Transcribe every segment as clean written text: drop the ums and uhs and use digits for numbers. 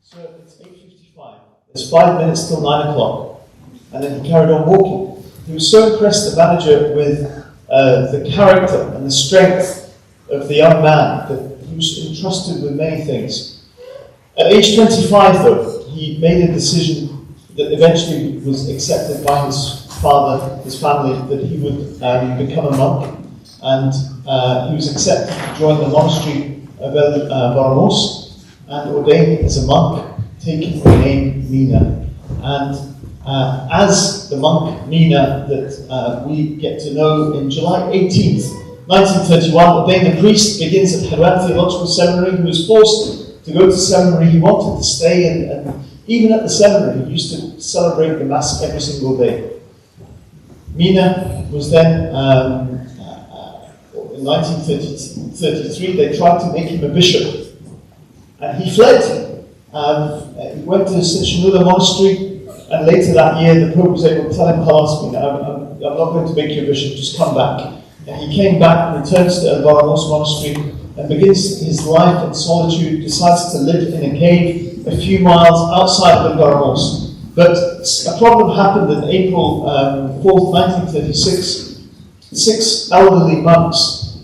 So it's 8:55. It's 5 minutes till 9 o'clock. And then he carried on walking. He was so impressed, the manager, with the character and the strength of the young man that he was entrusted with many things. At age 25, though, he made a decision that eventually was accepted by his father, his family, that he would become a monk. And he was accepted to join the monastery of El Baramos and ordained as a monk, taking the name Mina. And as the monk Mina that we get to know in July 18th, 1931, ordained a priest, begins at Harran Theological Seminary. He was forced to go to seminary. He wanted to stay, and even at the seminary, he used to celebrate the Mass every single day. Mina was then, in 1933, they tried to make him a bishop, and he fled. He went to St. Shenouda Monastery, and later that year the Pope was able to tell him, Carlos, I'm not going to make you a bishop, just come back. And he came back, returns to El Baramos Monastery, and begins his life in solitude, decides to live in a cave a few miles outside of El Baramos. But a problem happened in April 4th, 1936. 6 elderly monks,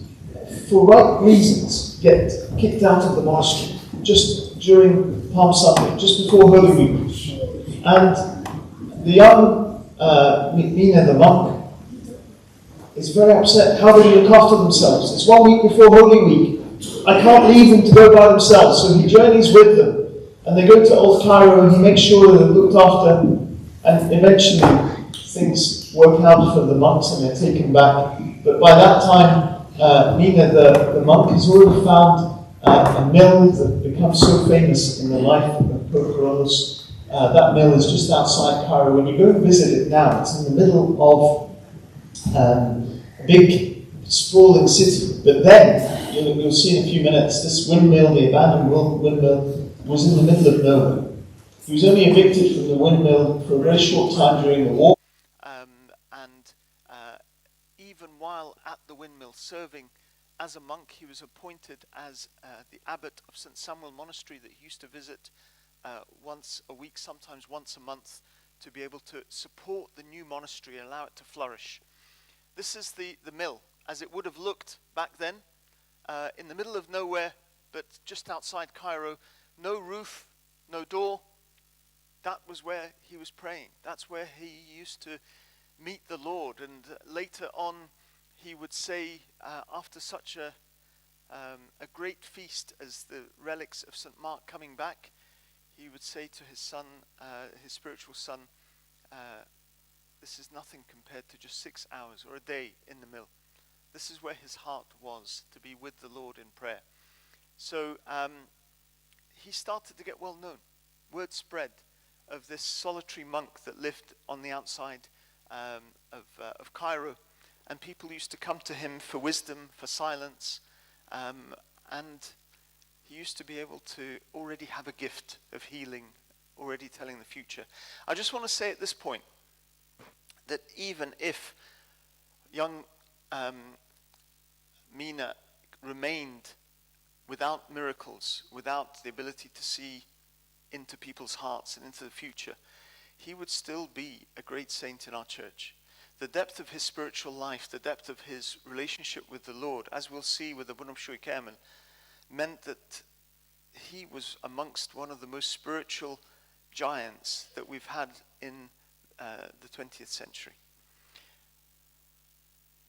for right reasons, get kicked out of the monastery just during Palm Sunday, just before Holy Week. And the young Mina, the monk, is very upset. How do they look after themselves? It's 1 week before Holy Week. I can't leave them to go by themselves. So he journeys with them. And they go to Old Cairo, and he makes sure they're looked after. And eventually things work out for the monks and they're taken back. But by that time, Mina, the monk, has already found a mill that becomes so famous in the life of Pope Kyrillos. That mill is just outside Cairo. When you go and visit it now, it's in the middle of a big, sprawling city. But then, you'll see in a few minutes, this windmill, the abandoned windmill, was in the middle of nowhere. He was only evicted from the windmill for a very short time during the war. Even while at the windmill serving as a monk, he was appointed as the abbot of St. Samuel Monastery that he used to visit once a week, sometimes once a month, to be able to support the new monastery and allow it to flourish. This is the mill, as it would have looked back then, in the middle of nowhere, but just outside Cairo. No roof, no door. That was where he was praying. That's where he used to meet the Lord. And later on, he would say, after such a great feast as the relics of St. Mark coming back, he would say to his son, his spiritual son, this is nothing compared to just 6 hours or a day in the mill. This is where his heart was, to be with the Lord in prayer. So he started to get well known. Word spread of this solitary monk that lived on the outside of Cairo, and people used to come to him for wisdom, for silence, and he used to be able to already have a gift of healing, already telling the future. I just want to say at this point that even if young Mina remained without miracles, without the ability to see into people's hearts and into the future, he would still be a great saint in our church. The depth of his spiritual life, the depth of his relationship with the Lord, as we'll see with the Bunam Shui Kerman, meant that he was amongst one of the most spiritual giants that we've had in the 20th century.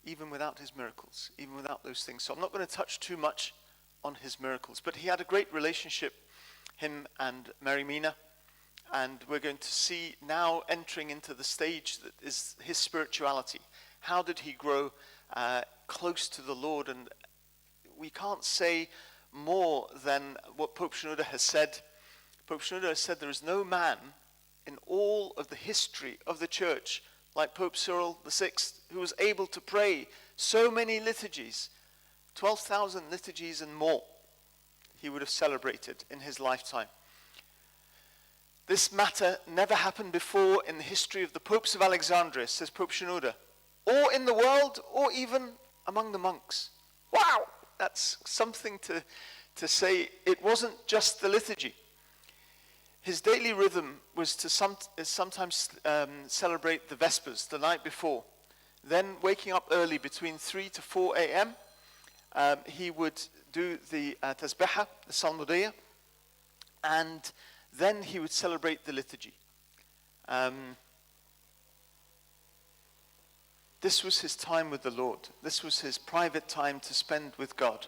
Even without his miracles, even without those things. So I'm not going to touch too much on his miracles, but he had a great relationship, him and Mary Mina, and we're going to see now entering into the stage that is his spirituality. How did he grow close to the Lord? And we can't say more than what Pope Shenouda has said. Pope Shenouda has said there is no man in all of the history of the church like Pope Cyril VI, who was able to pray so many liturgies, 12,000 liturgies and more he would have celebrated in his lifetime. This matter never happened before in the history of the popes of Alexandria, says Pope Shenouda, or in the world, or even among the monks. Wow, that's something to say. It wasn't just the liturgy. His daily rhythm was to sometimes celebrate the Vespers the night before. Then waking up early between 3 to 4 a.m., he would do the tasbihah, the Salmodiyah, and then he would celebrate the liturgy. This was his time with the Lord. This was his private time to spend with God.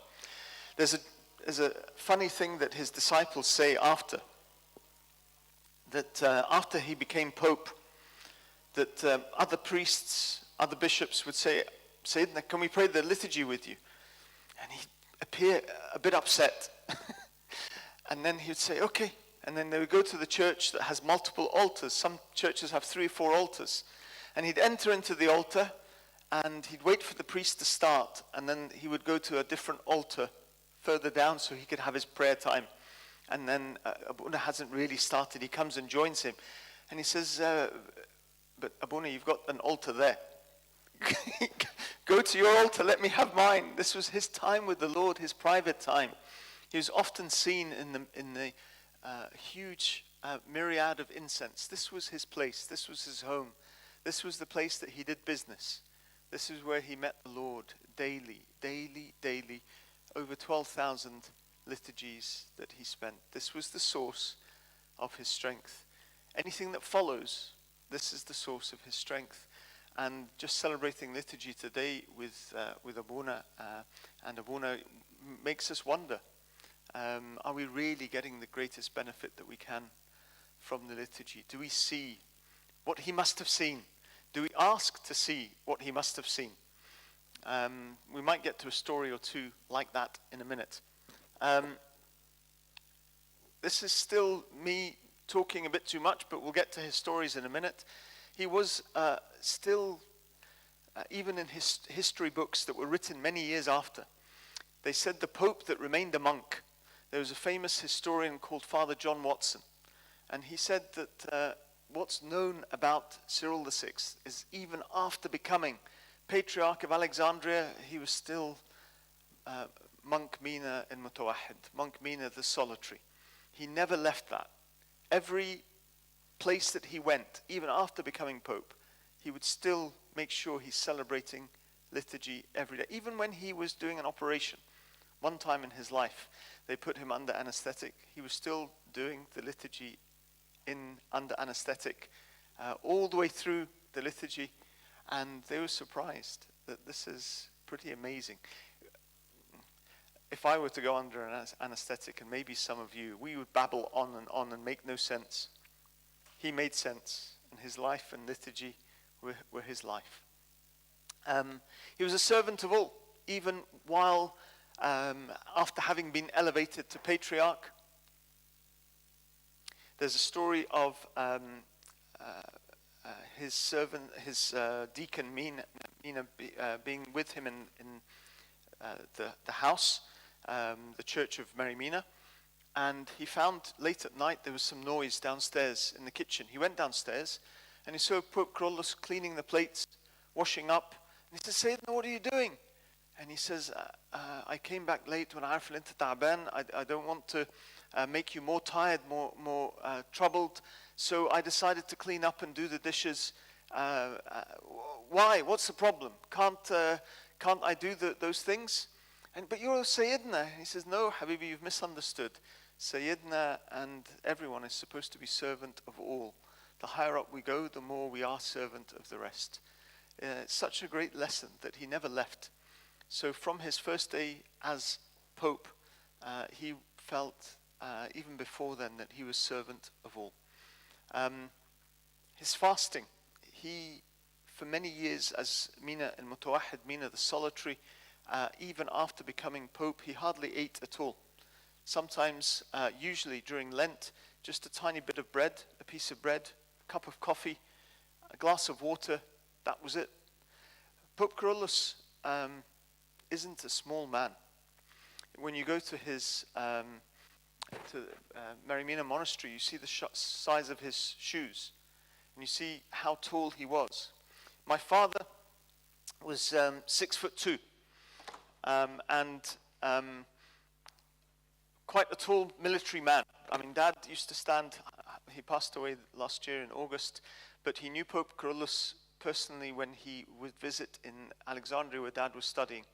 There's a funny thing that his disciples say after he became Pope, that other priests, other bishops would say, Sayyidina, can we pray the liturgy with you? And he'd appear a bit upset. And then he would say, okay. And then they would go to the church that has multiple altars. Some churches have 3 or 4 altars. And he'd enter into the altar, and he'd wait for the priest to start, and then he would go to a different altar further down so he could have his prayer time. And then Abuna hasn't really started. He comes and joins him. And he says, but Abuna, you've got an altar there. Go to your altar, let me have mine. This was his time with the Lord, his private time. He was often seen in the huge myriad of incense. This was his place. This was his home. This was the place that he did business. This is where he met the Lord daily, over 12,000 liturgies that he spent. This was the source of his strength. Anything that follows, this is the source of his strength. And just celebrating liturgy today with Abuna and Abuna makes us wonder, are we really getting the greatest benefit that we can from the liturgy? Do we see what he must have seen? Do we ask to see what he must have seen? We might get to a story or two like that in a minute. This is still me talking a bit too much, but we'll get to his stories in a minute. He was still, even in his history books that were written many years after, they said the Pope that remained a monk. There was a famous historian called Father John Watson, and he said that what's known about Cyril VI is even after becoming Patriarch of Alexandria, he was still Monk Mina in Mutawahid, Monk Mina the solitary. He never left that. Every place that he went, even after becoming Pope, he would still make sure he's celebrating liturgy every day. Even when he was doing an operation, one time in his life, they put him under anesthetic. He was still doing the liturgy under anesthetic all the way through the liturgy, and they were surprised that this is pretty amazing. If I were to go under an anesthetic, and maybe some of you, we would babble on and make no sense. He made sense, and his life and liturgy were his life. He was a servant of all, even while after having been elevated to patriarch. There's a story of his servant, his deacon Mina being with him in the house, the church of Mary Mina, and he found late at night there was some noise downstairs in the kitchen. He went downstairs and he saw Pope Kyrillos cleaning the plates, washing up, and he said, Sayyidina, what are you doing? And he says, I came back late when I fell into ta'ban. I don't want to make you more tired, more troubled. So I decided to clean up and do the dishes. Why? What's the problem? Can't I do those things? But you're Sayyidina. He says, no, Habibi, you've misunderstood. Sayyidina and everyone is supposed to be servant of all. The higher up we go, the more we are servant of the rest. It's such a great lesson that he never left. So from his first day as Pope, he felt, even before then, that he was servant of all. His fasting, he, for many years as Mina al-Mutawahid, Mina the solitary, even after becoming Pope, he hardly ate at all. Sometimes, usually during Lent, just a tiny bit of bread, a piece of bread, a cup of coffee, a glass of water, that was it. Pope Kyrillos isn't a small man. When you go to his Mary Mina monastery, you see the size of his shoes, and you see how tall he was. My father was 6'2", and quite a tall military man. I mean, Dad used to stand He passed away last year in August, but he knew Pope Kyrillos personally when he would visit in Alexandria where Dad was studying.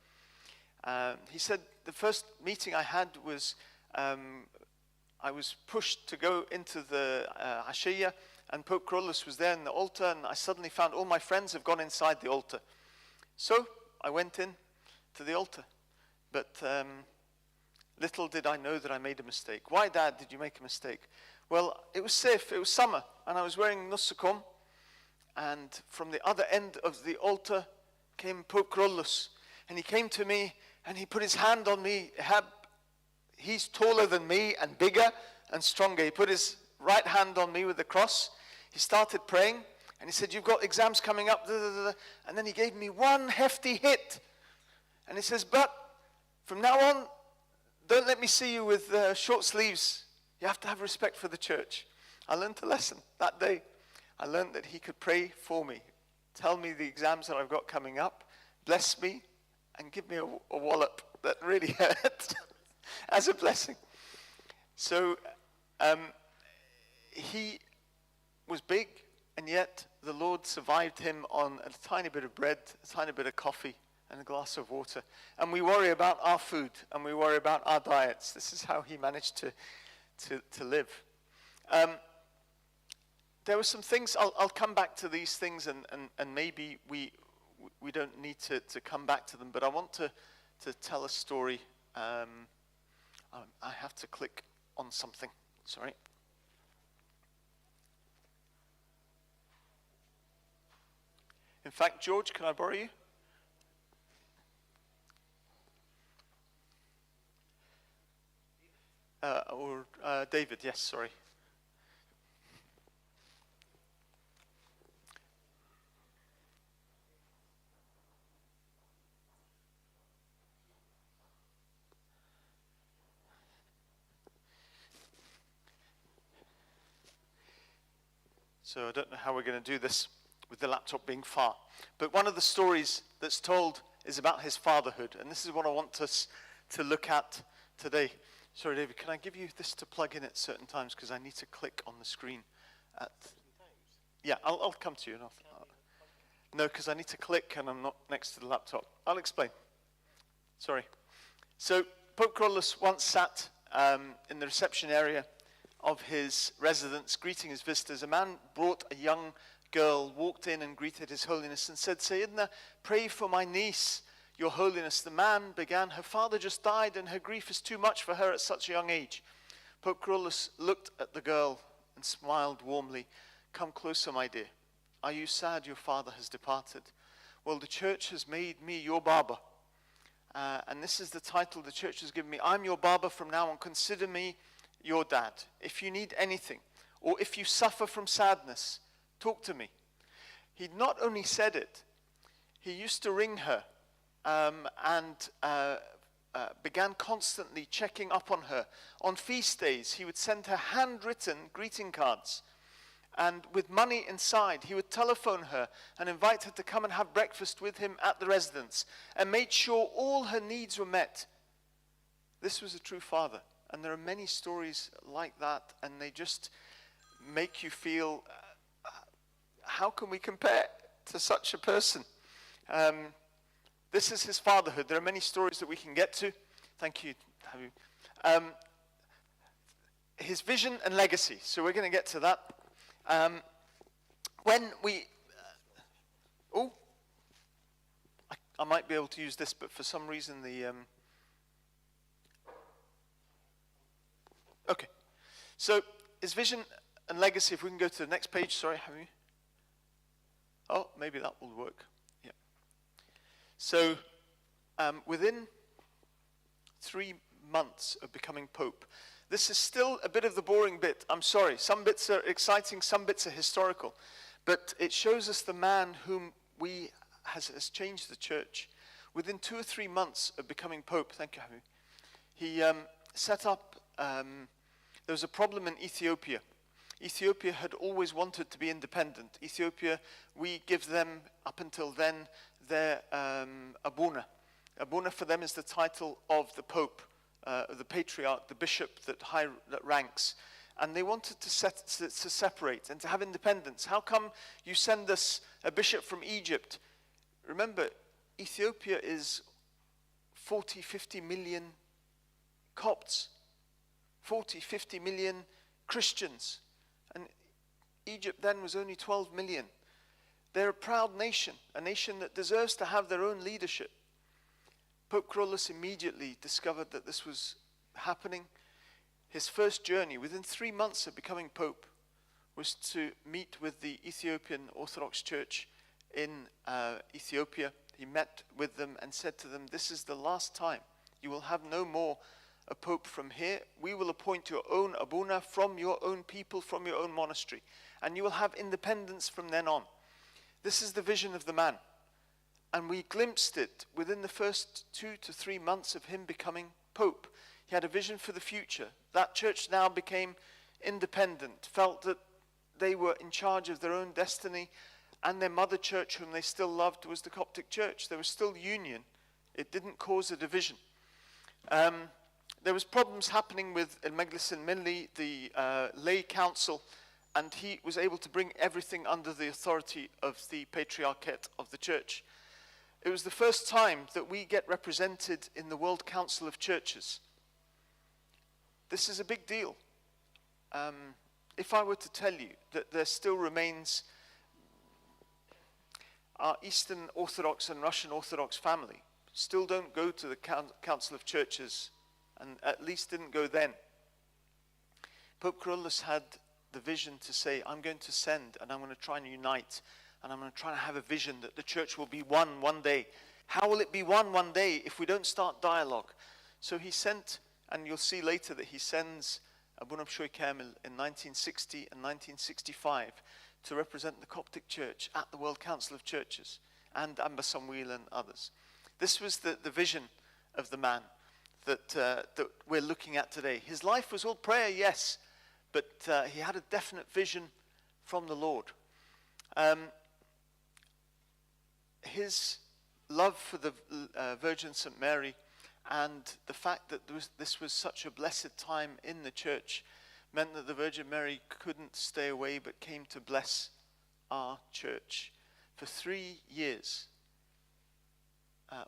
He said the first meeting I had was I was pushed to go into the Ashiyah, and Pope Kyrillos was there in the altar, and I suddenly found all my friends have gone inside the altar. So I went in to the altar, but little did I know that I made a mistake. Why, Dad, did you make a mistake? Well, it was safe, it was summer, and I was wearing nussukum, and from the other end of the altar came Pope Kyrillos, and he came to me, and he put his hand on me. He's taller than me and bigger and stronger. He put his right hand on me with the cross. He started praying, and he said, you've got exams coming up, and then he gave me one hefty hit. And he says, but from now on, don't let me see you with short sleeves. You have to have respect for the church. I learned a lesson that day. I learned that he could pray for me, tell me the exams that I've got coming up, bless me, and give me a wallop that really hurt as a blessing. So he was big, and yet the Lord survived him on a tiny bit of bread, a tiny bit of coffee, and a glass of water. And we worry about our food, and we worry about our diets. This is how he managed to live. There were some things, I'll come back to these things, and maybe we don't need to come back to them, but I want to tell a story. I have to click on something, sorry. In fact, George, can I borrow you? Or David, yes, sorry. So I don't know how we're going to do this with the laptop being far. But one of the stories that's told is about his fatherhood. And this is what I want us to look at today. Sorry, David, can I give you this to plug in at certain times? Because I need to click on the screen. Yeah, I'll come to you. No, because I need to click and I'm not next to the laptop. I'll explain. Sorry. So Pope Kyrillos once sat in the reception area of his residence, greeting his visitors. A man brought a young girl, walked in and greeted His Holiness and said, Sayyidina, pray for my niece, Your Holiness. The man began, her father just died and her grief is too much for her at such a young age. Pope Kyrillos looked at the girl and smiled warmly. Come closer, my dear. Are you sad your father has departed? Well, the church has made me your Baba. And this is the title the church has given me. I'm your Baba from now on. Consider me your dad. If you need anything, or if you suffer from sadness, talk to me. He not only said it, he used to ring her and began constantly checking up on her. On feast days, he would send her handwritten greeting cards. And with money inside, he would telephone her and invite her to come and have breakfast with him at the residence and made sure all her needs were met. This was a true father. And there are many stories like that, and they just make you feel, how can we compare to such a person? This is his fatherhood. There are many stories that we can get to. Thank you. His vision and legacy. So we're going to get to that. When we, I might be able to use this, but for some reason the, okay. So his vision and legacy, if we can go to the next page, sorry, have you? Oh, maybe that will work. Yeah. So within 3 months of becoming Pope, this is still a bit of the boring bit. I'm sorry. Some bits are exciting, some bits are historical. But it shows us the man whom has changed the church. Within 2 or 3 months of becoming Pope, thank you, Hamu, he set up, there was a problem in Ethiopia. Ethiopia had always wanted to be independent. Ethiopia, we give them, up until then, their Abuna. Abuna for them is the title of the Pope. The patriarch, the bishop that ranks. and they wanted to separate and to have independence. How come you send us a bishop from Egypt? Remember, Ethiopia is 40, 50 million Copts, 40, 50 million Christians, and Egypt then was only 12 million. They're a proud nation, a nation that deserves to have their own leadership. Pope Kyrillos immediately discovered that this was happening. His first journey, within 3 months of becoming Pope, was to meet with the Ethiopian Orthodox Church in Ethiopia. He met with them and said to them, "This is the last time. You will have no more a Pope from here. We will appoint your own Abuna from your own people, from your own monastery, and you will have independence from then on." This is the vision of the man. And we glimpsed it within the first 2 to 3 months of him becoming Pope. He had a vision for the future. That church now became independent, felt that they were in charge of their own destiny, and their mother church, whom they still loved, was the Coptic Church. There was still union. It didn't cause a division. There was problems happening with El Mejlis Milli, the lay council, and he was able to bring everything under the authority of the Patriarchate of the Church. It was the first time that we get represented in the World Council of Churches. This is a big deal. If I were to tell you that there still remains our Eastern Orthodox and Russian Orthodox family still don't go to the Council of Churches, and at least didn't go then. Pope Kyrillos had the vision to say, I'm going to send, and I'm going to try and unite, and I'm going to try and have a vision that the church will be one day. How will it be one day if we don't start dialogue? So he sent, and you'll see later that he sends Abuna Bishoy Kamil in 1960 and 1965 to represent the Coptic Church at the World Council of Churches, and Amba Samuel and others. This was the vision of the man that we're looking at today. His life was all prayer, yes, but he had a definite vision from the Lord. His love for the Virgin St. Mary and the fact that this was such a blessed time in the church meant that the Virgin Mary couldn't stay away but came to bless our church. For 3 years,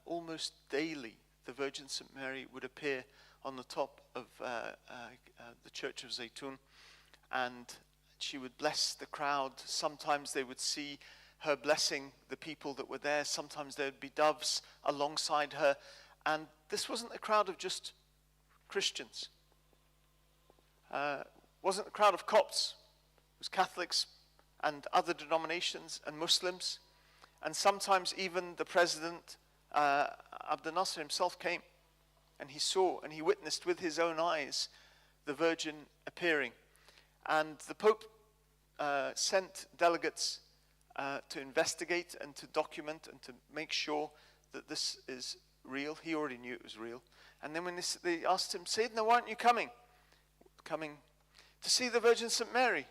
almost daily, the Virgin St. Mary would appear on the top of the Church of Zaytun, and she would bless the crowd. Sometimes they would see her blessing the people that were there. Sometimes there would be doves alongside her. And this wasn't a crowd of just Christians. Wasn't a crowd of Copts. It was Catholics and other denominations and Muslims. And sometimes even the president, Abdel Nasser himself, came. And he saw and he witnessed with his own eyes the Virgin appearing. And the Pope sent delegates to investigate and to document and to make sure that this is real. He already knew it was real. And then when they asked him, Sayyidina, why aren't you coming? Coming to see the Virgin St. Mary.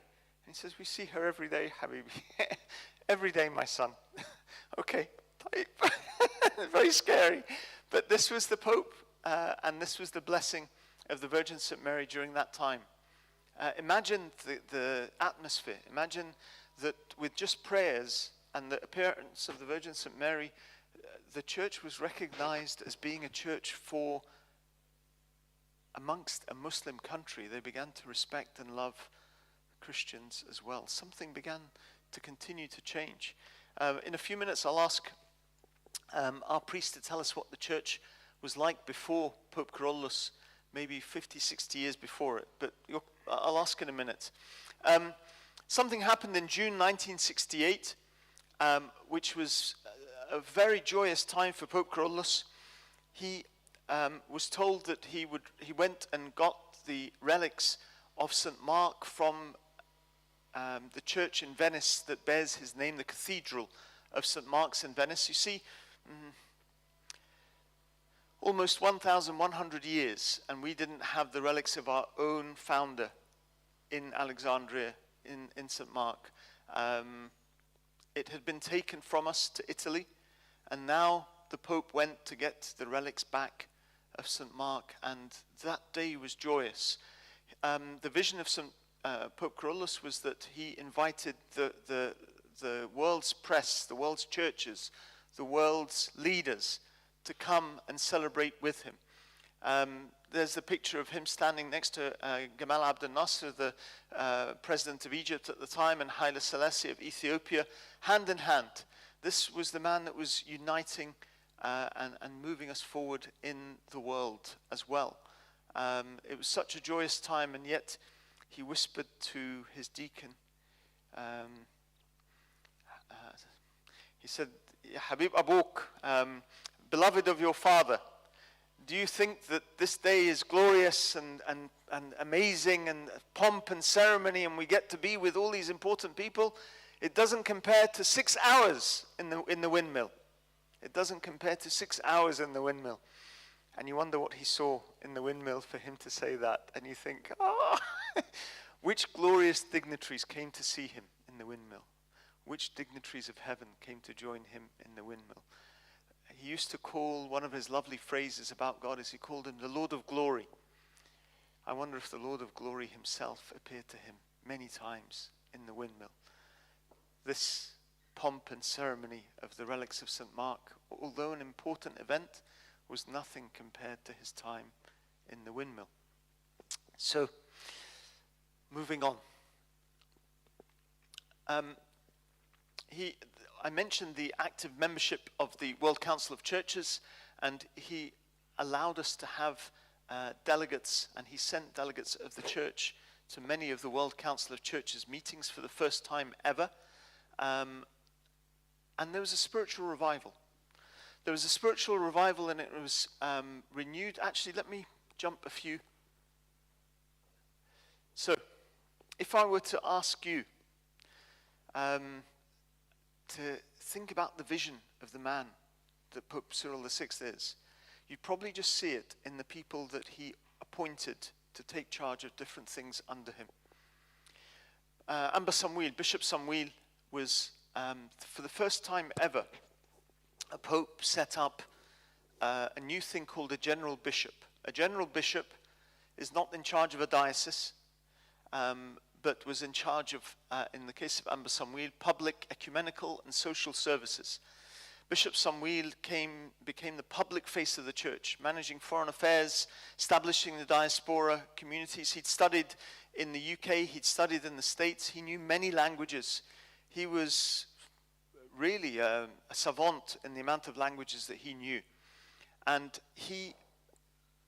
And he says, we see her every day, Habibi. Every day, my son. Okay, very scary. But this was the Pope, and this was the blessing of the Virgin St. Mary during that time. Imagine the atmosphere. Imagine that with just prayers and the appearance of the Virgin St. Mary, the church was recognized as being a church for amongst a Muslim country. They began to respect and love Christians as well. Something began to continue to change. In a few minutes, I'll ask our priest to tell us what the church was like before Pope Kyrillos, maybe 50, 60 years before it, but I'll ask in a minute. Something happened in June 1968, which was a very joyous time for Pope Kyrillos. He was told that he went and got the relics of St. Mark from the church in Venice that bears his name, the Cathedral of St. Mark's in Venice. You see, almost 1,100 years, and we didn't have the relics of our own founder in Alexandria, in St. Mark. It had been taken from us to Italy, and now the Pope went to get the relics back of St. Mark, and that day was joyous. The vision of St. Pope Carolus was that he invited the world's press, the world's churches, the world's leaders to come and celebrate with him. There's the picture of him standing next to Gamal Abdel Nasser, the president of Egypt at the time, and Haile Selassie of Ethiopia, hand in hand. This was the man that was uniting and moving us forward in the world as well. It was such a joyous time, and yet he whispered to his deacon, he said, Habib Abouk, beloved of your father, do you think that this day is glorious and amazing and pomp and ceremony and we get to be with all these important people? It doesn't compare to 6 hours in the windmill. It doesn't compare to 6 hours in the windmill. And you wonder what he saw in the windmill for him to say that. And you think, oh, which glorious dignitaries came to see him in the windmill? Which dignitaries of heaven came to join him in the windmill? He used to call, one of his lovely phrases about God is he called him the Lord of Glory. I wonder if the Lord of Glory himself appeared to him many times in the windmill. This pomp and ceremony of the relics of St. Mark, although an important event, was nothing compared to his time in the windmill. So, moving on. I mentioned the active membership of the World Council of Churches, and he allowed us to have delegates, and he sent delegates of the church to many of the World Council of Churches meetings for the first time ever. And there was a spiritual revival. There was a spiritual revival, and it was renewed. Actually, let me jump a few. So, if I were to ask you to think about the vision of the man that Pope Cyril VI is, you probably just see it in the people that he appointed to take charge of different things under him. Amba Samuil, Bishop Samuil, was, for the first time ever, a pope set up a new thing called a general bishop. A general bishop is not in charge of a diocese, but was in charge of, in the case of Amba Samuil, public, ecumenical, and social services. Bishop Samuil became the public face of the church, managing foreign affairs, establishing the diaspora communities. He'd studied in the UK, he'd studied in the States, he knew many languages. He was really a savant in the amount of languages that he knew. And he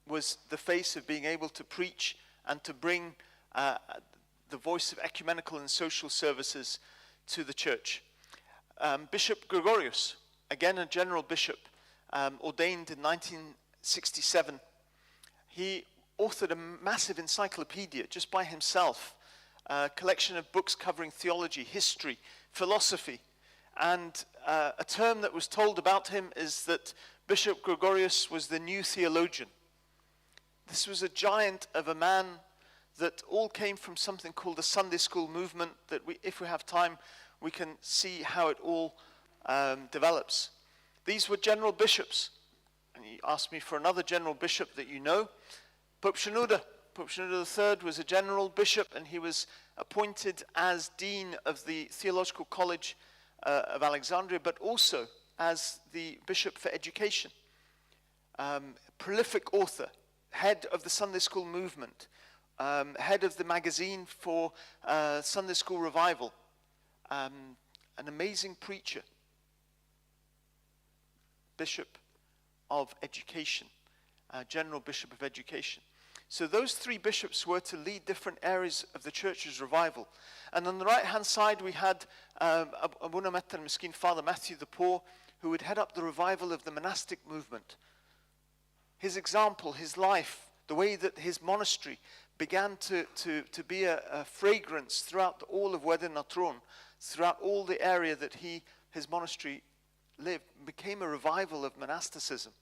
was the face of being able to preach and to bring the voice of ecumenical and social services to the church. Bishop Gregorius, again a general bishop, ordained in 1967. He authored a massive encyclopedia just by himself, a collection of books covering theology, history, philosophy. And a term that was told about him is that Bishop Gregorius was the new theologian. This was a giant of a man that all came from something called the Sunday school movement, that if we have time, we can see how it all develops. These were general bishops. And you asked me for another general bishop that you know, Pope Shenouda. Pope Shenouda III was a general bishop, and he was appointed as dean of the Theological College of Alexandria, but also as the bishop for education. Prolific author, head of the Sunday school movement, head of the magazine for Sunday School Revival, an amazing preacher, bishop of education, general bishop of education. So those three bishops were to lead different areas of the church's revival. And on the right-hand side, we had Abuna Metta al-Miskin, Father Matthew the Poor, who would head up the revival of the monastic movement. His example, his life, the way that his monastery began to be a fragrance throughout all of Wadi Natron, throughout all the area that his monastery lived, became a revival of monasticism.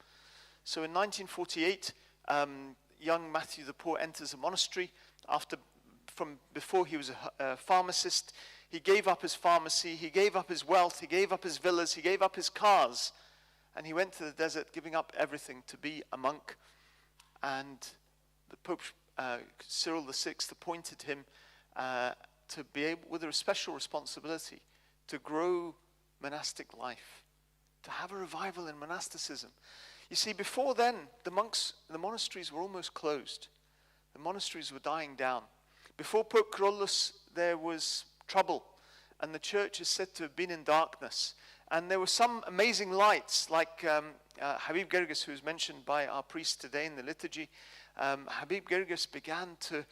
So in 1948, young Matthew the Poor enters a monastery. Before he was a pharmacist, he gave up his pharmacy, he gave up his wealth, he gave up his villas, he gave up his cars, and he went to the desert, giving up everything to be a monk. And the Pope Cyril VI appointed him to be able, with a special responsibility, to grow monastic life, to have a revival in monasticism. You see, before then, the monasteries were almost closed. The monasteries were dying down. Before Pope Carolus, there was trouble, and the church is said to have been in darkness. And there were some amazing lights, like Habib Girgis, who was mentioned by our priest today in the liturgy. Habib Girgis began to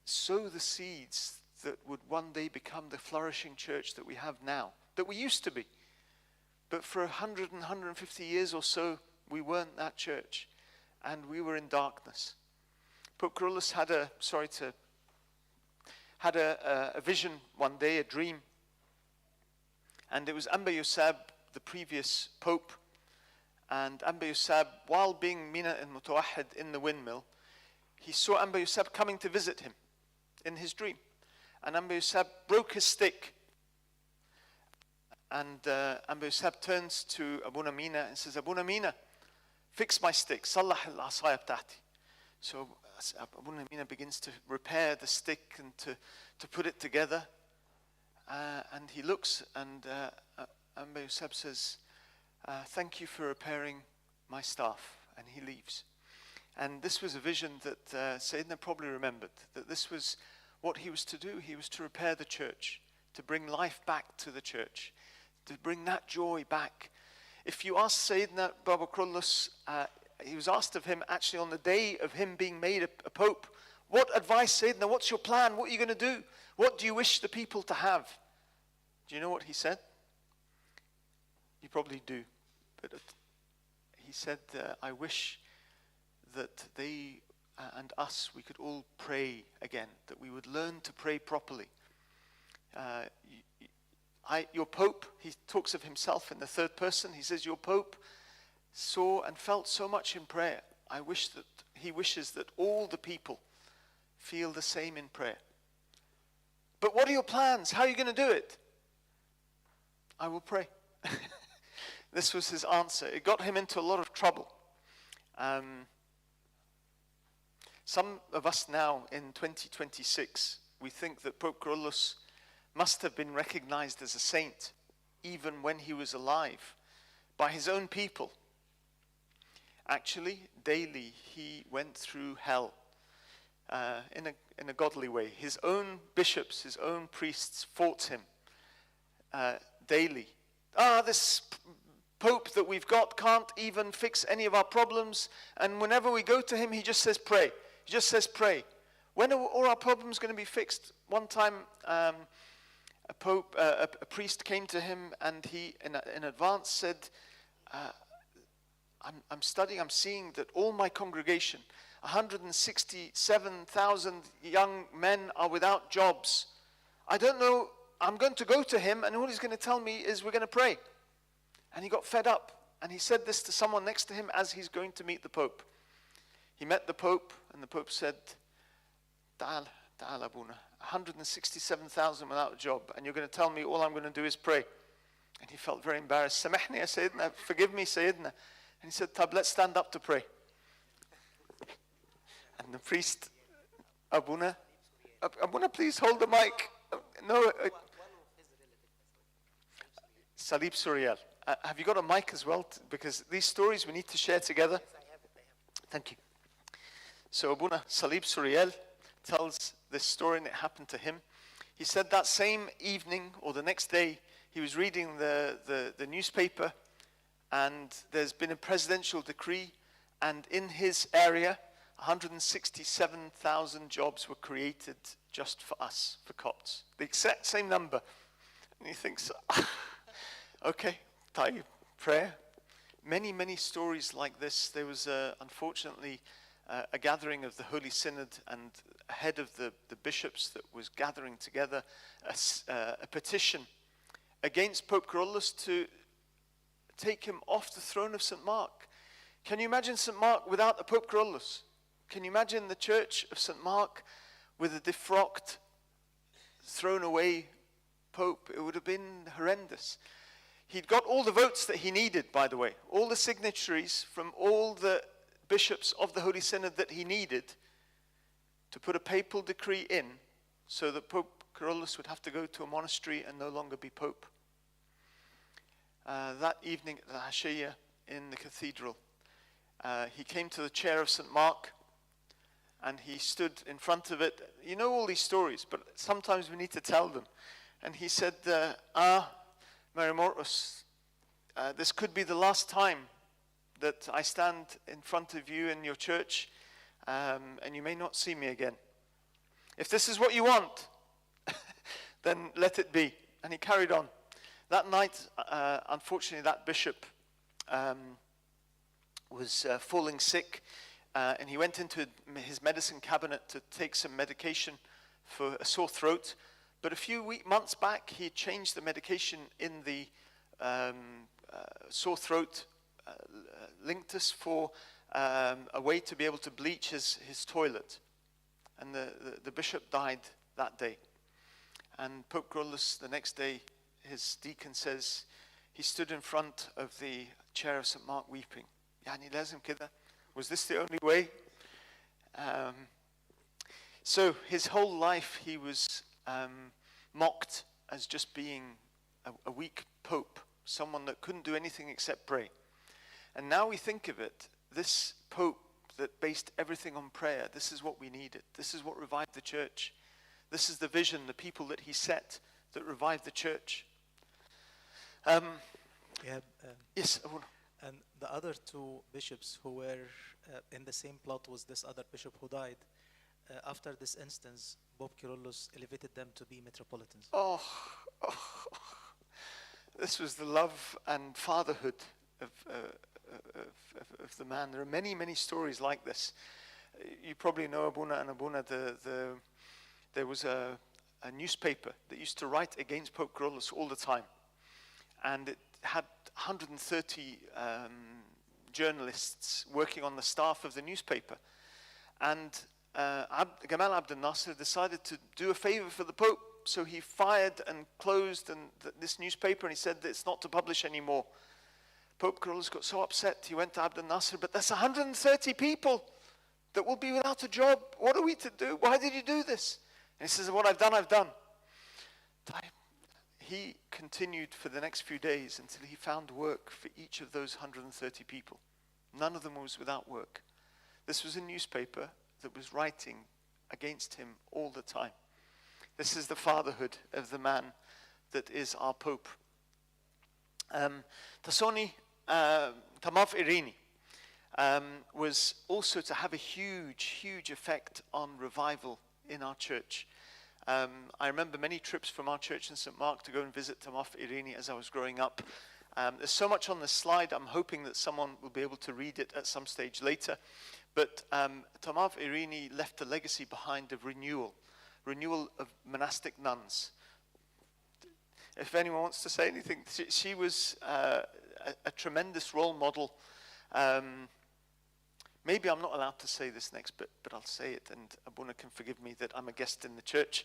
sow the seeds that would one day become the flourishing church that we have now, that we used to be. But for 100 and 150 years or so, we weren't that church, and we were in darkness. Pope Carolus had a vision one day, a dream, and it was Amba Yusab, the previous pope, and Amba Yusab, while being Mina and Mutawahid in the windmill, he saw Amba Yusab coming to visit him in his dream, and Amba Yusab broke his stick. And Amba Yusab turns to Abuna Mina and says, Abuna Mina, fix my stick. Sallah al-asaya bta'ti. So Abuna Mina begins to repair the stick and to put it together. And he looks, and Amba Yusab says, thank you for repairing my staff. And he leaves. And this was a vision that Sayyidina probably remembered, that this was what he was to do. He was to repair the church, to bring life back to the church, to bring that joy back. If you ask Sayyidina Baba Carolus, he was asked of him actually on the day of him being made a pope, what advice, Sayyidina, what's your plan? What are you going to do? What do you wish the people to have? Do you know what he said? You probably do. But he said, I wish that they and us, we could all pray again, that we would learn to pray properly. Your Pope, he talks of himself in the third person. He says, your Pope saw and felt so much in prayer. He wishes that all the people feel the same in prayer. But what are your plans? How are you going to do it? I will pray. This was his answer. It got him into a lot of trouble. Some of us now in 2026, we think that Pope Carolus must have been recognized as a saint even when he was alive by his own people. Actually, daily he went through hell in a godly way. His own bishops, his own priests fought him daily. This Pope that we've got can't even fix any of our problems, and whenever we go to him, he just says pray. He just says pray. When are all our problems going to be fixed? One time, a priest came to him, and he, in advance, said, I'm studying, I'm seeing that all my congregation, 167,000 young men are without jobs. I don't know, I'm going to go to him, and all he's going to tell me is we're going to pray. And he got fed up, and he said this to someone next to him as he's going to meet the Pope. He met the Pope, and the Pope said, Ta'al Abuna, 167,000 without a job, and you're going to tell me all I'm going to do is pray. And he felt very embarrassed. Samahni ya Sayyidina, forgive me Sayyidina. And he said, Tab, let's stand up to pray. And the priest, Abuna, please hold the mic. Salib Suriel. Have you got a mic as well? Because these stories we need to share together. Thank you. So Abuna Salib Suriel tells this story, and it happened to him. He said that same evening or the next day, he was reading the newspaper, and there's been a presidential decree, and in his area, 167,000 jobs were created just for us, for Copts. The exact same number. And he thinks, okay, Tayyib, prayer. Many, many stories like this. There was, unfortunately, a gathering of the Holy Synod, and ahead of the bishops that was gathering together a petition against Pope Carolus to take him off the throne of St. Mark. Can you imagine St. Mark without a Pope Carolus? Can you imagine the church of St. Mark with a defrocked, thrown away Pope? It would have been horrendous. He'd got all the votes that he needed, by the way, all the signatories from all the bishops of the Holy Synod that he needed to put a papal decree in so that Pope Carolus would have to go to a monastery and no longer be Pope. That evening at the Hashaya in the cathedral, he came to the chair of St. Mark and he stood in front of it. You know all these stories, but sometimes we need to tell them. And he said, Mary Mortis, this could be the last time that I stand in front of you in your church, and you may not see me again. If this is what you want, then let it be. And he carried on. That night, unfortunately, that bishop was falling sick, and he went into his medicine cabinet to take some medication for a sore throat. But a few months back, he changed the medication in the sore throat linctus for a way to be able to bleach his toilet. And the bishop died that day. And Pope Carolus, the next day, his deacon says, he stood in front of the chair of St. Mark weeping. Yani lazim kida. Was this the only way? So his whole life he was mocked as just being a weak pope, someone that couldn't do anything except pray. And now we think of it, this pope that based everything on prayer, this is what we needed. This is what revived the church. This is the vision, the people that he set that revived the church. Yes, and the other two bishops who were in the same plot was this other bishop who died. After this instance, Pope Kyrillos elevated them to be metropolitans. Oh, this was the love and fatherhood of the man. There are many, many stories like this. You probably know Abuna and Abuna. There was a newspaper that used to write against Pope Kyrillos all the time. And it had 130 journalists working on the staff of the newspaper. And Gamal Abdel Nasser decided to do a favor for the Pope. So he fired and closed this newspaper, and he said that it's not to publish anymore. Pope Carolus got so upset, he went to Abdel Nasser, but that's 130 people that will be without a job. What are we to do? Why did you do this? And he says, what I've done, I've done. He continued for the next few days until he found work for each of those 130 people. None of them was without work. This was a newspaper that was writing against him all the time. This is the fatherhood of the man that is our Pope. Tassoni Tamaf Irini was also to have a huge, huge effect on revival in our church. I remember many trips from our church in St. Mark to go and visit Tamaf Irini as I was growing up. There's so much on the slide, I'm hoping that someone will be able to read it at some stage later. But Tamaf Irini left a legacy behind of renewal of monastic nuns. If anyone wants to say anything, she was a tremendous role model. Maybe I'm not allowed to say this next bit, but I'll say it, and Abuna can forgive me that I'm a guest in the church.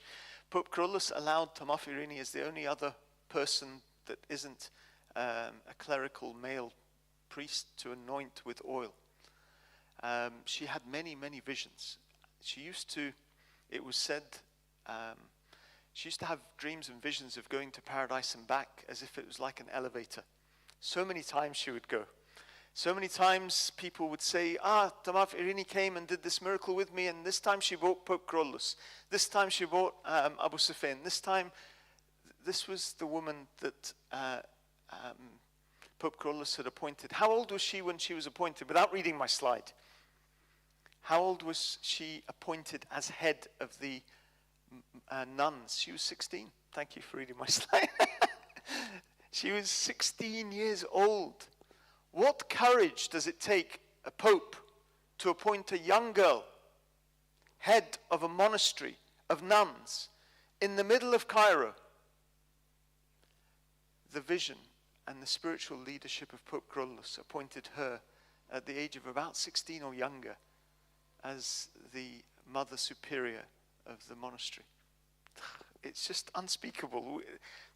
Pope Carolus allowed Tamaf Irini as the only other person that isn't a clerical male priest to anoint with oil. She had many, many visions. She used to, it was said, she used to have dreams and visions of going to paradise and back as if it was like an elevator. So many times she would go. So many times people would say, Tamaf Irini came and did this miracle with me, and this time she brought Pope Carolus. This time she brought Abu Sufyan. This was the woman that Pope Carolus had appointed. How old was she when she was appointed? Without reading my slide. How old was she appointed as head of the nuns? She was 16. Thank you for reading my slide. She was 16 years old. What courage does it take a pope to appoint a young girl, head of a monastery of nuns, in the middle of Cairo? The vision and the spiritual leadership of Pope Carolus appointed her at the age of about 16 or younger as the mother superior of the monastery. It's just unspeakable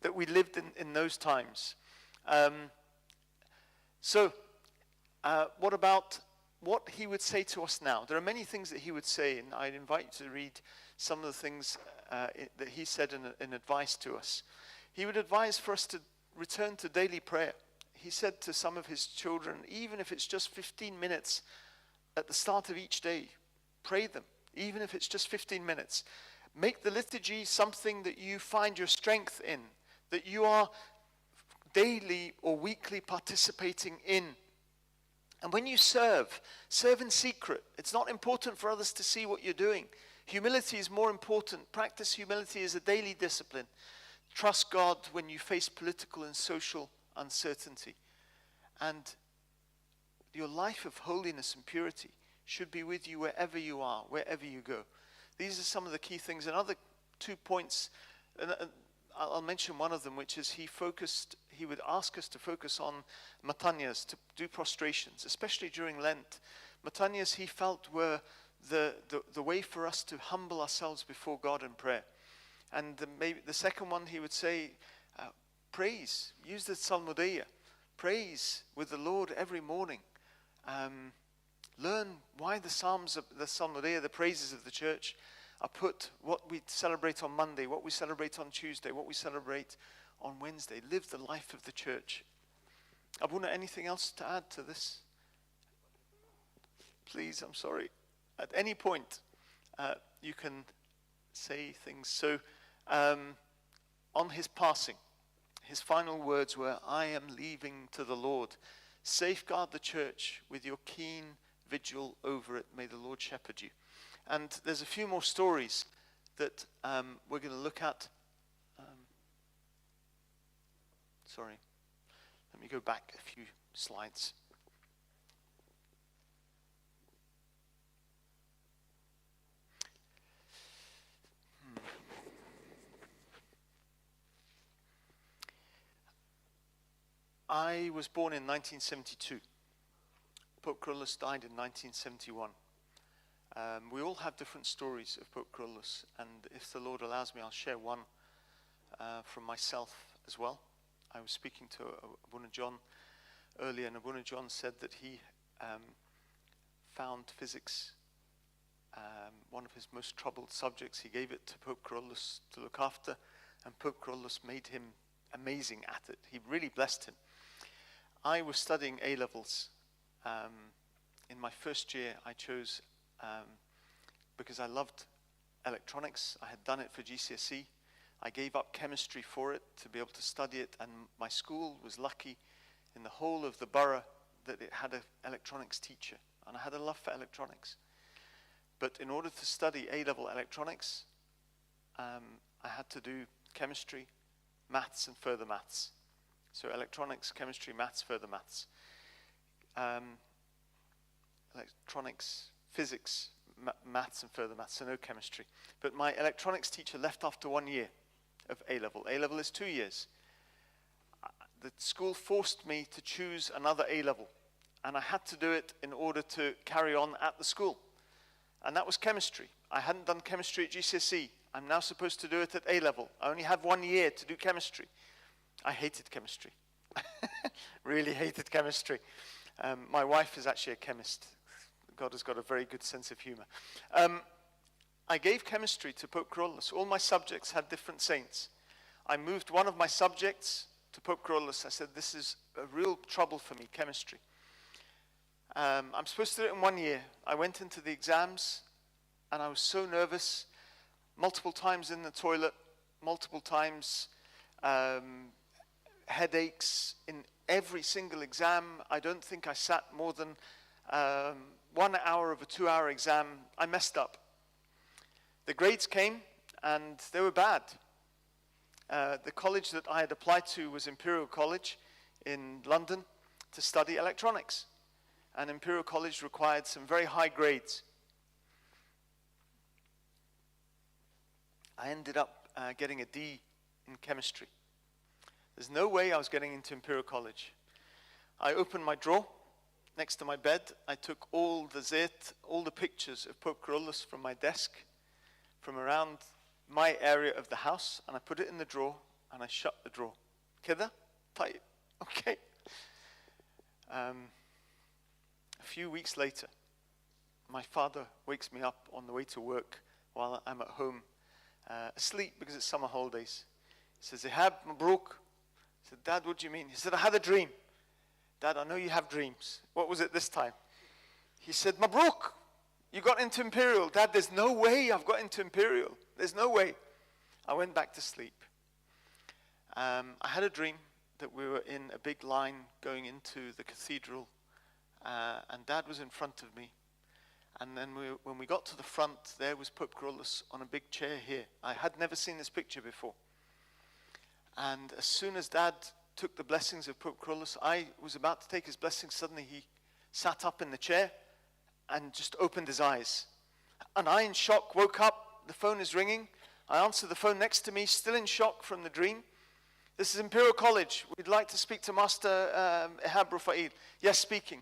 that we lived in those times. So, what about what he would say to us now? There are many things that he would say, and I'd invite you to read some of the things that he said in advice to us. He would advise for us to return to daily prayer. He said to some of his children, even if it's just 15 minutes at the start of each day, pray them, even if it's just 15 minutes. Make the liturgy something that you find your strength in, that you are daily or weekly participating in. And when you serve in secret. It's not important for others to see what you're doing. Humility is more important. Practice humility as a daily discipline. Trust God when you face political and social uncertainty. And your life of holiness and purity should be with you wherever you are, wherever you go. These are some of the key things. Another 2 points, and I'll mention one of them, which is he would ask us to focus on matanyas, to do prostrations, especially during Lent. Matanyas, he felt, were the way for us to humble ourselves before God in prayer. And maybe the second one, he would say, praise. Use the Psalmodia. Praise with the Lord every morning. Learn why the Psalms of the Psalmodia, the praises of the church, are put, what we celebrate on Monday, what we celebrate on Tuesday, what we celebrate on Wednesday. Live the life of the church. Abuna, anything else to add to this? Please, I'm sorry. At any point, you can say things. So, on his passing, his final words were, I am leaving to the Lord. Safeguard the church with your keen vigil over it. May the Lord shepherd you. And there's a few more stories that we're going to look at. Sorry. Let me go back a few slides. I was born in 1972. Pope Kyrillos died in 1971. We all have different stories of Pope Kyrillos, and if the Lord allows me, I'll share one from myself as well. I was speaking to Abuna John earlier, and Abuna John said that he found physics one of his most troubled subjects. He gave it to Pope Kyrillos to look after, and Pope Kyrillos made him amazing at it. He really blessed him. I was studying A-levels. In my first year, I chose, because I loved electronics. I had done it for GCSE. I gave up chemistry for it to be able to study it, and my school was lucky in the whole of the borough that it had an electronics teacher, and I had a love for electronics. But in order to study A-level electronics, I had to do chemistry, maths, and further maths. So electronics, chemistry, maths, further maths. Electronics, physics, maths, and further maths, so no chemistry. But my electronics teacher left after 1 year of A-level. A-level is 2 years. The school forced me to choose another A-level, and I had to do it in order to carry on at the school. And that was chemistry. I hadn't done chemistry at GCSE. I'm now supposed to do it at A-level. I only have 1 year to do chemistry. I hated chemistry. Really hated chemistry. My wife is actually a chemist. God has got a very good sense of humor. I gave chemistry to Pope Kyrillos. All my subjects had different saints. I moved one of my subjects to Pope Kyrillos. I said, this is a real trouble for me, chemistry. I'm supposed to do it in 1 year. I went into the exams, and I was so nervous. Multiple times in the toilet, multiple times headaches in every single exam. I don't think I sat more than 1 hour of a 2-hour exam. I messed up. The grades came, and they were bad. The college that I had applied to was Imperial College in London to study electronics. And Imperial College required some very high grades. I ended up getting a D in chemistry. There's no way I was getting into Imperial College. I opened my drawer next to my bed. I took all the pictures of Pope Kyrillos from my desk, from around my area of the house, and I put it in the drawer, and I shut the drawer. Kida? Tight. Okay. A few weeks later, my father wakes me up on the way to work while I'm at home, asleep because it's summer holidays. He says, Ihab, Mabruk. I said, Dad, what do you mean? He said, I had a dream. Dad, I know you have dreams. What was it this time? He said, Mabruk, you got into Imperial. Dad, there's no way I've got into Imperial. There's no way. I went back to sleep. I had a dream that we were in a big line going into the cathedral, and Dad was in front of me. And then when we got to the front, there was Pope Kyrillos on a big chair here. I had never seen this picture before. And as soon as Dad took the blessings of Pope Kyrillos, I was about to take his blessings. Suddenly he sat up in the chair and just opened his eyes. And I, in shock, woke up. The phone is ringing. I answered the phone next to me, still in shock from the dream. This is Imperial College. We'd like to speak to Master Ihab Rufail. Yes, speaking.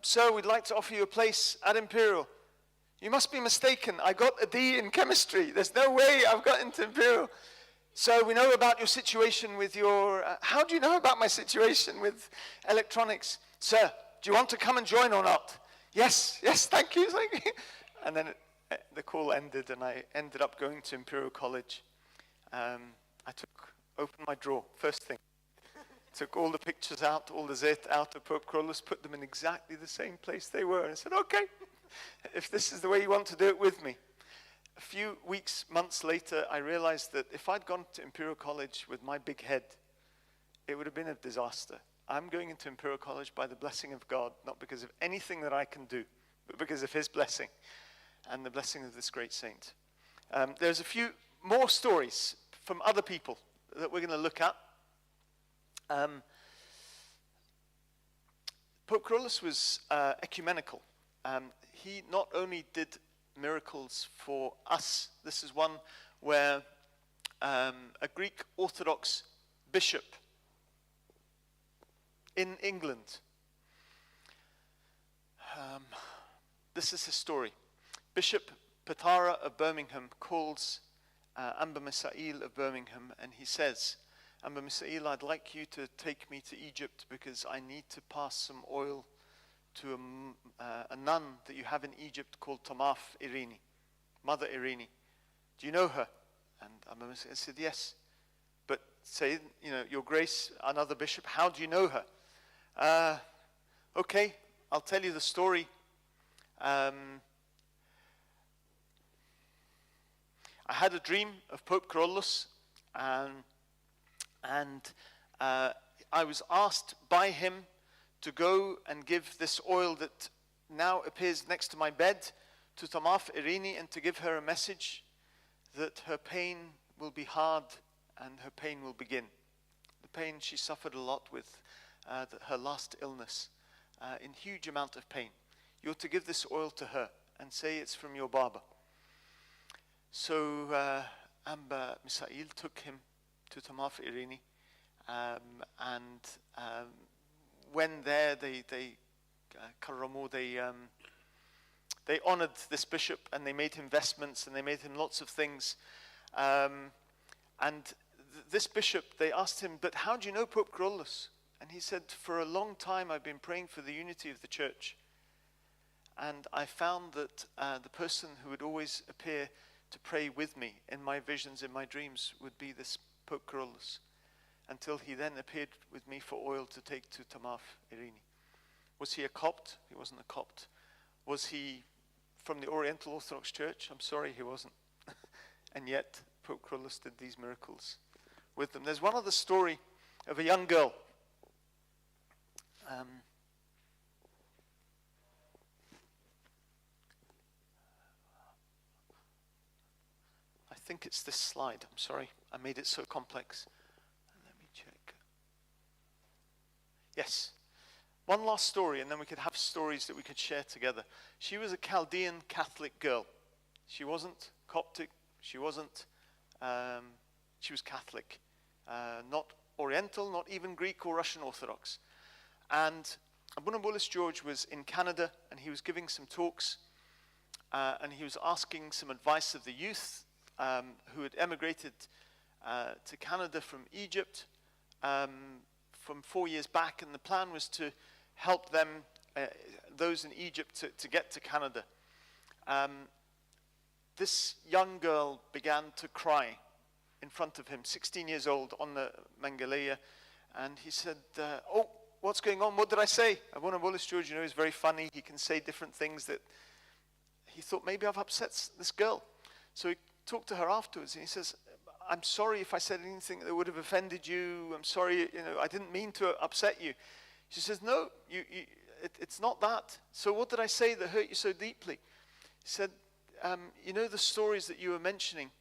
Sir, we'd like to offer you a place at Imperial. You must be mistaken. I got a D in chemistry. There's no way I've got into Imperial. So we know about your situation with your... how do you know about my situation with electronics? Sir, do you want to come and join or not? Yes, thank you. Thank you. And then the call ended, and I ended up going to Imperial College. I opened my drawer, first thing. Took all the pictures out, all the zet out of Pope Kyrillos, put them in exactly the same place they were. And I said, okay, if this is the way you want to do it, with me. A few weeks, months later, I realized that if I'd gone to Imperial College with my big head, it would have been a disaster. I'm going into Imperial College by the blessing of God, not because of anything that I can do, but because of his blessing and the blessing of this great saint. There's a few more stories from other people that we're going to look at. Pope Kyrillos was ecumenical. He not only did miracles for us. This is one where a Greek Orthodox bishop in England, this is his story. Bishop Patara of Birmingham calls Amba Misael of Birmingham, and he says, Amba Misael, I'd like you to take me to Egypt because I need to pass some oil to a nun that you have in Egypt called Tamaf Irini, Mother Irini. Do you know her? And Amba Misael said, yes. But say, Your Grace, another bishop, how do you know her? Okay, I'll tell you the story. I had a dream of Pope Kyrillos, and I was asked by him to go and give this oil that now appears next to my bed to Tamaf Irini, and to give her a message that her pain will be hard and her pain will begin. The pain she suffered a lot with her last illness, in huge amount of pain. You're to give this oil to her and say it's from your Baba. So Amba Misael took him to Tamaf Irini, and when there they honored this bishop, and they made him vestments, and they made him lots of things. And this bishop, they asked him, but how do you know Pope Kyrillos? And he said, for a long time I've been praying for the unity of the church. And I found that the person who would always appear to pray with me in my visions, in my dreams, would be this Pope Kyrillos, until he then appeared with me for oil to take to Tamaf Irini. Was he a Copt? He wasn't a Copt. Was he from the Oriental Orthodox Church? I'm sorry, he wasn't. And yet, Pope Kyrillos did these miracles with them. There's one other story of a young girl. I think it's this slide. I'm sorry, I made it so complex. Let me check. Yes. One last story, and then we could have stories that we could share together. She was a Chaldean Catholic girl. She wasn't Coptic. She wasn't. She was Catholic, not Oriental, not even Greek or Russian Orthodox. And Abuna Bolis George was in Canada, and he was giving some talks, and he was asking some advice of the youth who had emigrated to Canada from Egypt from 4 years back, and the plan was to help them, those in Egypt, to get to Canada. this young girl began to cry in front of him, 16 years old, on the Mangalaya. And he said, oh, what's going on? What did I say? Abuna Bullis George, you know, is very funny. He can say different things that he thought, maybe I've upset this girl. So he talked to her afterwards, and he says, I'm sorry if I said anything that would have offended you. I'm sorry, you know, I didn't mean to upset you. She says, no, it's not that. So what did I say that hurt you so deeply? He said, you know the stories that you were mentioning,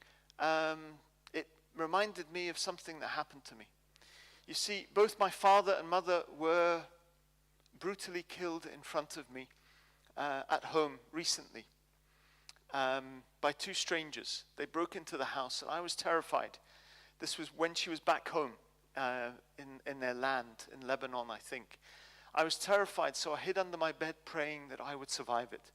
it reminded me of something that happened to me. You see, both my father and mother were brutally killed in front of me at home recently by two strangers. They broke into the house, and I was terrified. This was when she was back home in their land, in Lebanon, I think. I was terrified, so I hid under my bed praying that I would survive it.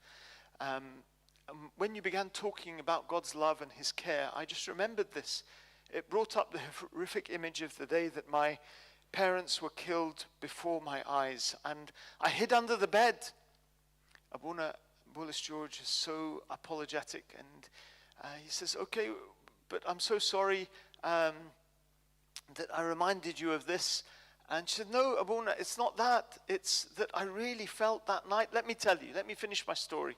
When you began talking about God's love and his care, I just remembered this. It brought up the horrific image of the day that my parents were killed before my eyes, and I hid under the bed. Abuna Bullis George is so apologetic, and he says, okay, but I'm so sorry that I reminded you of this. And she said, no, Abuna, it's not that. It's that I really felt that night. Let me tell you, let me finish my story.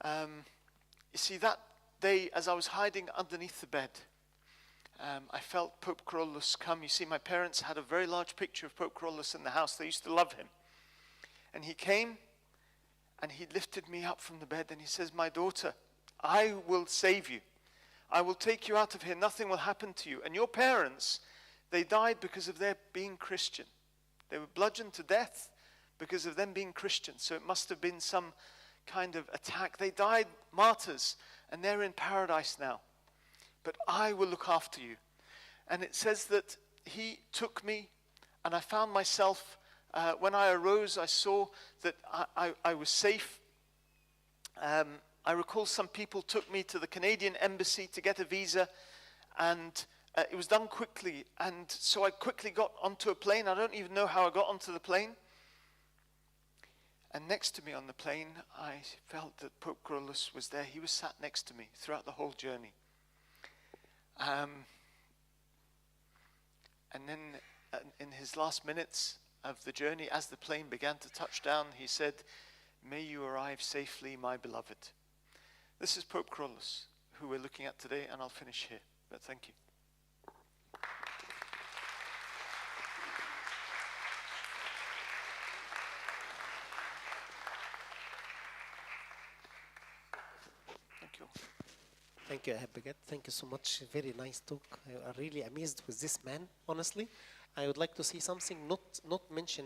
You see, that day, as I was hiding underneath the bed, I felt Pope Kyrillos come. You see, my parents had a very large picture of Pope Kyrillos in the house. They used to love him. And he came, and he lifted me up from the bed, and he says, my daughter, I will save you. I will take you out of here. Nothing will happen to you. And your parents, they died because of their being Christian. They were bludgeoned to death because of them being Christian. So it must have been some kind of attack. They died martyrs, and they're in paradise now. But I will look after you. And it says that he took me, and I found myself, when I arose, I saw that I was safe. I recall some people took me to the Canadian embassy to get a visa, and it was done quickly. And so I quickly got onto a plane. I don't even know how I got onto the plane. And next to me on the plane, I felt that Pope Kyrillos was there. He was sat next to me throughout the whole journey. And then in his last minutes of the journey, as the plane began to touch down, he said, may you arrive safely, my beloved. This is Pope Kyrillos, who we're looking at today, and I'll finish here. But thank you. Thank you. Thank you, Ahabagat. Thank you so much. Very nice talk. I'm really amazed with this man, honestly. I would like to see something, not mention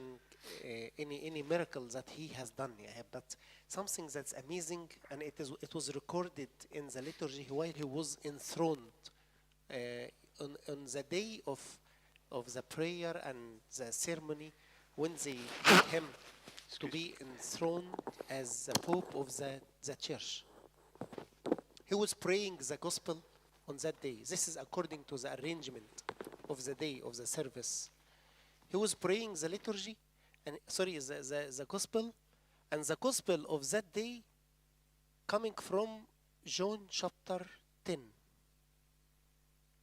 any miracle that he has done, but something that's amazing, and it was recorded in the liturgy while he was enthroned on the day of the prayer and the ceremony, when they got him to be enthroned as the Pope of the church. He was praying the gospel on that day. This is according to the arrangement of the day of the service. He was praying the liturgy, and the gospel, and the gospel of that day coming from John chapter 10.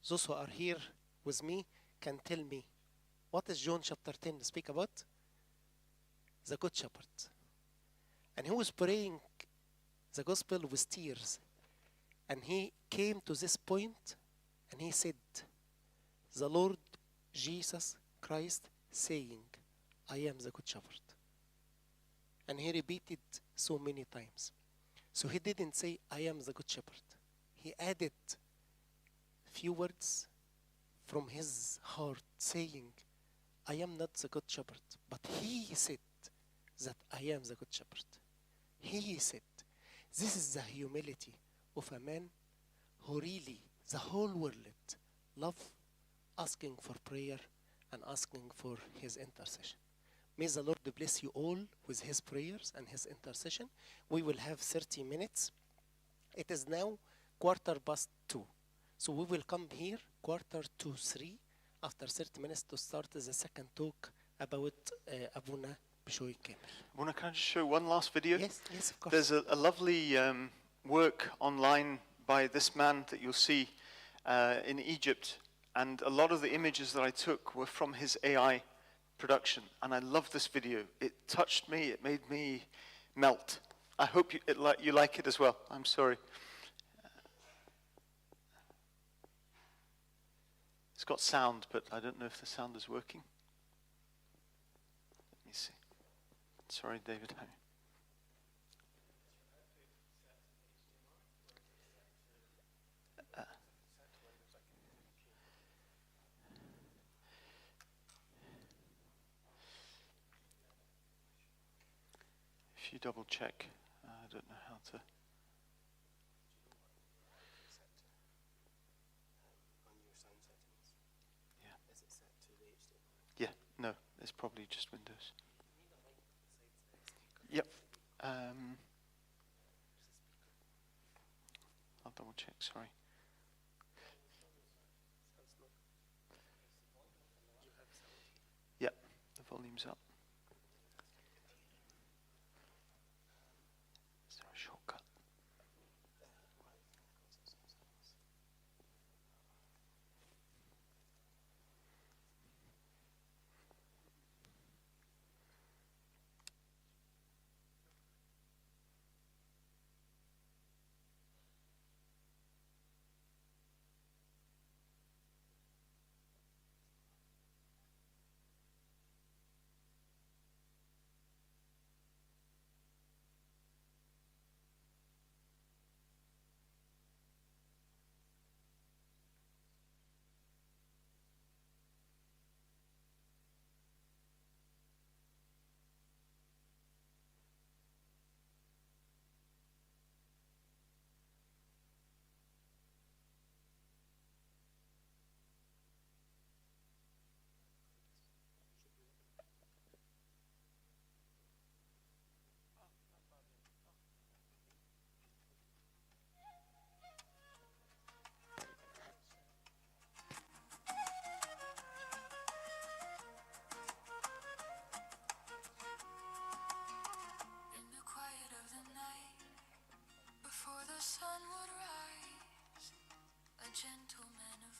Those who are here with me can tell me, what is John chapter 10 speak about? The Good Shepherd. And he was praying the gospel with tears. And he came to this point, and he said, the Lord Jesus Christ saying, I am the Good Shepherd. And he repeated so many times. So he didn't say, I am the Good Shepherd. He added few words from his heart saying, I am not the Good Shepherd, but he said that I am the Good Shepherd. He said, this is the humility of a man who really, the whole world, love asking for prayer and asking for his intercession. May the Lord bless you all with his prayers and his intercession. We will have 30 minutes. It is now 2:15. So we will come here 2:45 after 30 minutes to start the second talk about Abuna Bishoy Kamel. Abuna, can I just show one last video? Yes, of course. There's a lovely work online by this man that you'll see in Egypt, and a lot of the images that I took were from his AI production, and I love this video. It touched me, it made me melt. I hope you like it as well. I'm sorry. It's got sound, but I don't know if the sound is working. Let me see. Sorry, David. If you double check, I don't know how to. Yeah, no, it's probably just Windows. Yep. I'll double check, sorry. Yep, the volume's up. Is there a shortcut? In the quiet of the night, before the sun would rise, a gentleman of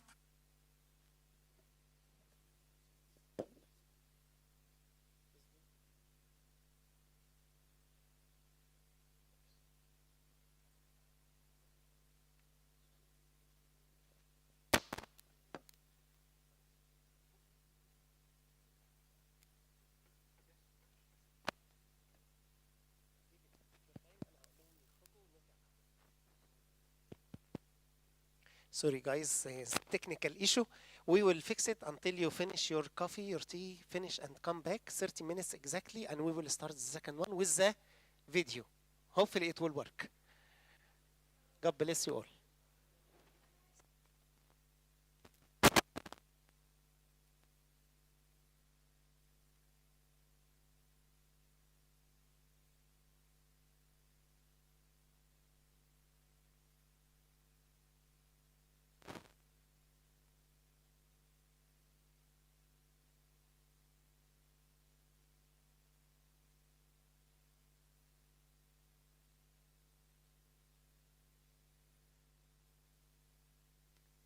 Sorry guys, it's technical issue. We will fix it until you finish your coffee, your tea, finish and come back 30 minutes exactly, and we will start the second one with the video. Hopefully it will work. God bless you all.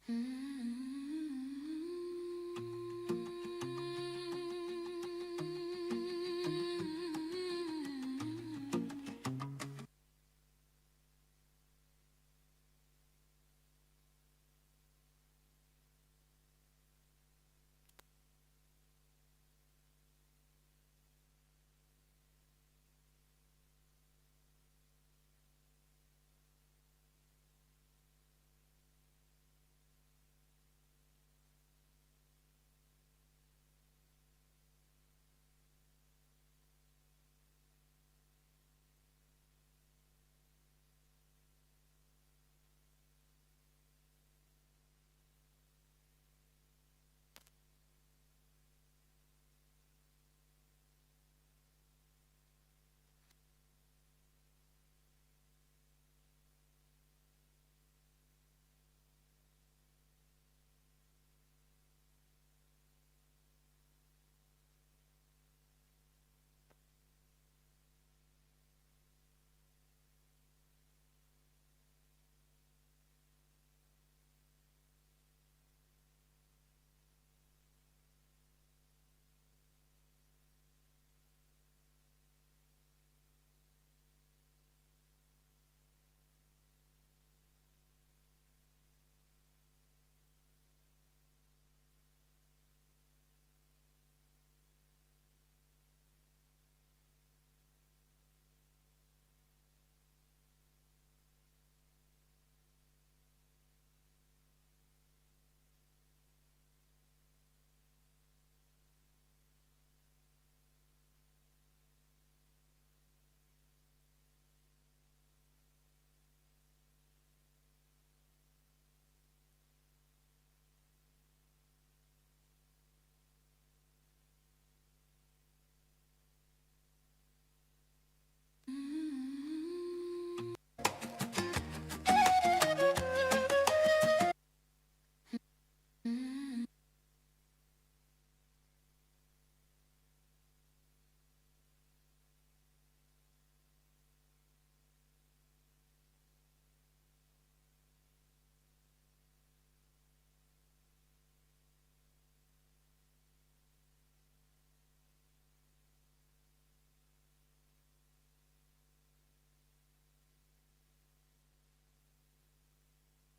Mm-hmm.